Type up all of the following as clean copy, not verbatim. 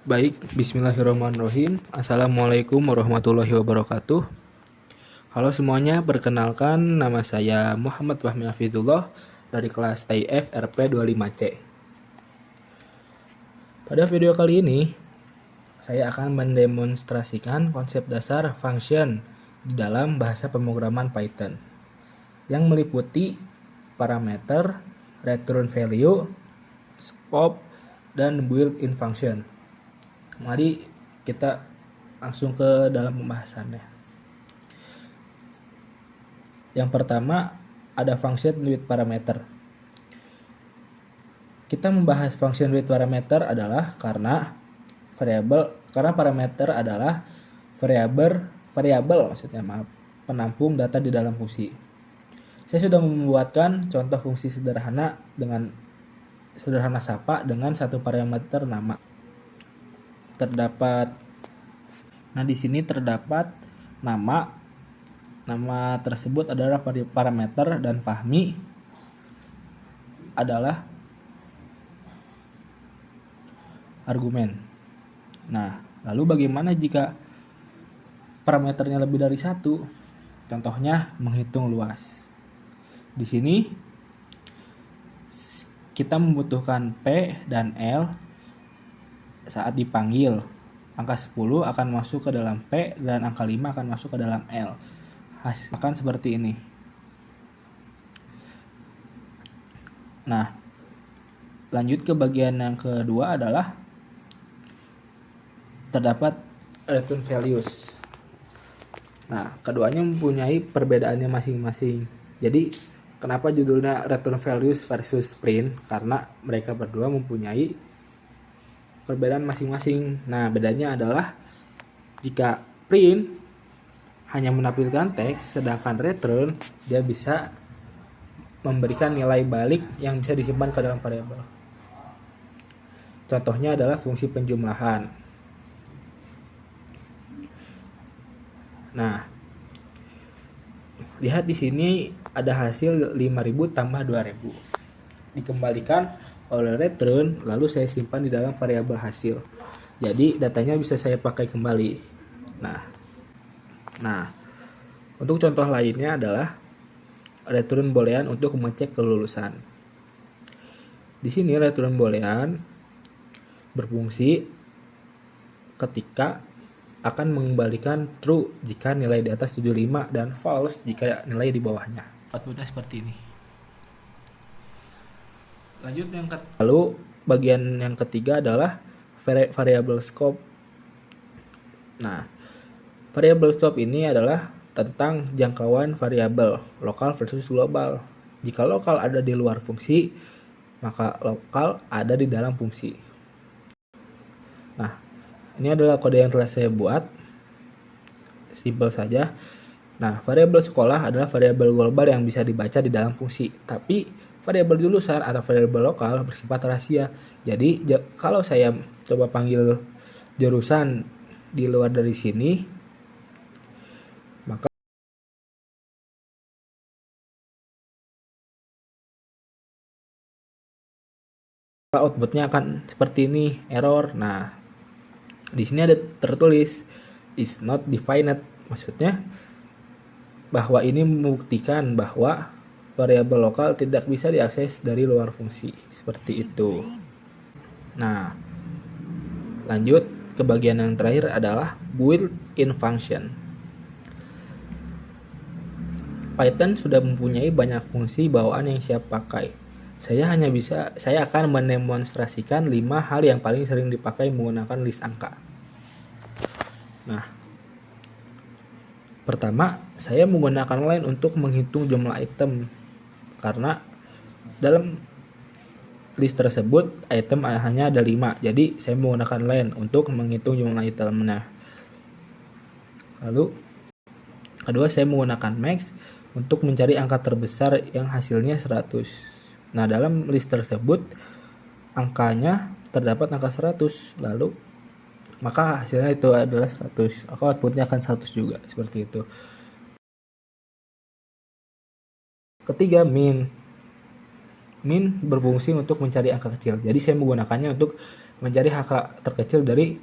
Baik, bismillahirrahmanirrahim. Assalamualaikum warahmatullahi wabarakatuh. Halo semuanya, perkenalkan nama saya Muhammad Fahmi Hafizullah dari kelas TIF RP 25C. Pada video kali ini, saya akan mendemonstrasikan konsep dasar function di dalam bahasa pemrograman Python yang meliputi parameter, return value, scope, dan built-in function. Mari kita langsung ke dalam pembahasannya. Yang pertama ada function with parameter. Kita membahas function with parameter adalah karena parameter adalah variabel maksudnya penampung data di dalam fungsi. Saya sudah membuatkan contoh fungsi sederhana sapa dengan satu parameter nama. Di sini terdapat nama tersebut adalah parameter dan Fahmi adalah argumen. Nah, lalu bagaimana jika parameternya lebih dari satu? Contohnya menghitung luas. Di sini kita membutuhkan P dan L saat dipanggil. Angka 10 akan masuk ke dalam P dan angka 5 akan masuk ke dalam L. Hasil akan seperti ini. Nah, lanjut ke bagian yang kedua adalah terdapat return values. Nah, keduanya mempunyai perbedaannya masing-masing. Jadi, kenapa judulnya return values versus print? Karena mereka berdua mempunyai perbedaan masing-masing. Nah, bedanya adalah jika print hanya menampilkan teks, sedangkan return dia bisa memberikan nilai balik yang bisa disimpan ke dalam variabel. Contohnya adalah fungsi penjumlahan. Nah, lihat di sini ada hasil 5.000 tambah 2.000. Dikembalikan oleh return, lalu saya simpan di dalam variabel hasil. Jadi datanya bisa saya pakai kembali. Nah, untuk contoh lainnya adalah return boolean untuk mengecek kelulusan. Di sini return boolean berfungsi ketika akan mengembalikan true jika nilai di atas 75 dan false jika nilai di bawahnya. Outputnya seperti ini. Lalu bagian yang ketiga adalah variable scope. Nah, variable scope ini adalah tentang jangkauan variabel lokal versus global. Jika lokal ada di luar fungsi, maka lokal ada di dalam fungsi. Nah, ini adalah kode yang telah saya buat. Simpel saja. Nah, variabel sekolah adalah variabel global yang bisa dibaca di dalam fungsi. Tapi variabel jurusan atau variabel lokal bersifat rahasia. Jadi kalau saya coba panggil jurusan di luar dari sini, maka outputnya akan seperti ini, error. Nah, di sini ada tertulis is not defined, maksudnya bahwa ini membuktikan bahwa variabel lokal tidak bisa diakses dari luar fungsi, seperti itu. Nah, lanjut ke bagian yang terakhir adalah built-in function. Python sudah mempunyai banyak fungsi bawaan yang siap pakai. Saya akan mendemonstrasikan 5 hal yang paling sering dipakai menggunakan list angka. Nah, pertama, saya menggunakan len untuk menghitung jumlah item. Karena dalam list tersebut item hanya ada 5, jadi saya menggunakan len untuk menghitung jumlah itemnya. Lalu kedua, saya menggunakan max untuk mencari angka terbesar yang hasilnya 100. Nah, dalam list tersebut angkanya terdapat angka 100, lalu maka hasilnya itu adalah 100. Outputnya akan 100 juga, seperti itu. Ketiga, min berfungsi untuk mencari angka kecil. Jadi saya menggunakannya untuk mencari angka terkecil dari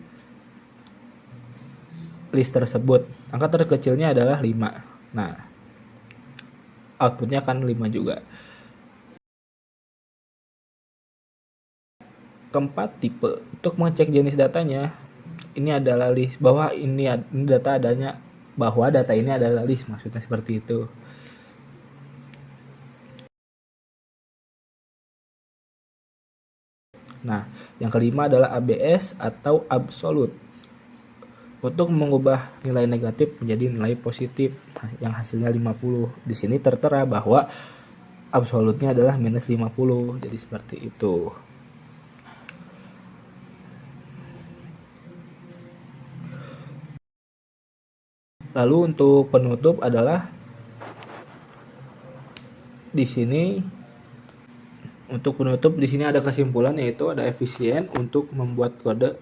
list tersebut. Angka terkecilnya adalah 5. Nah, outputnya akan 5 juga. Keempat, tipe. Untuk mengecek jenis datanya, ini adalah list, bahwa ini data adanya, bahwa data ini adalah list, maksudnya seperti itu. Nah, yang kelima adalah ABS atau absolute. Untuk mengubah nilai negatif menjadi nilai positif yang hasilnya 50. Di sini tertera bahwa absolutnya adalah minus 50. Jadi seperti itu. Lalu untuk penutup adalah di sini, untuk penutup di sini ada kesimpulan, yaitu ada efisien untuk membuat kode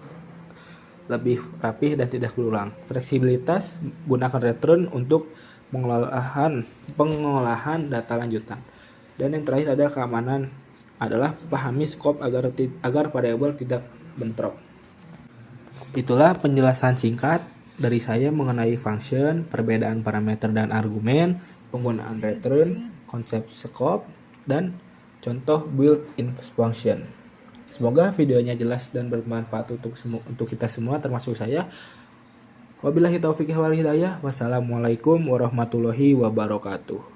lebih rapih dan tidak berulang. Fleksibilitas, gunakan return untuk pengolahan data lanjutan. Dan yang terakhir ada keamanan, adalah pahami skop agar variabel tidak bentrok. Itulah penjelasan singkat dari saya mengenai function, perbedaan parameter dan argumen, penggunaan return, konsep scope, dan contoh built-in function. Semoga videonya jelas dan bermanfaat untuk kita semua, termasuk saya. Wabillahi taufiq wal hidayah. Wassalamualaikum warahmatullahi wabarakatuh.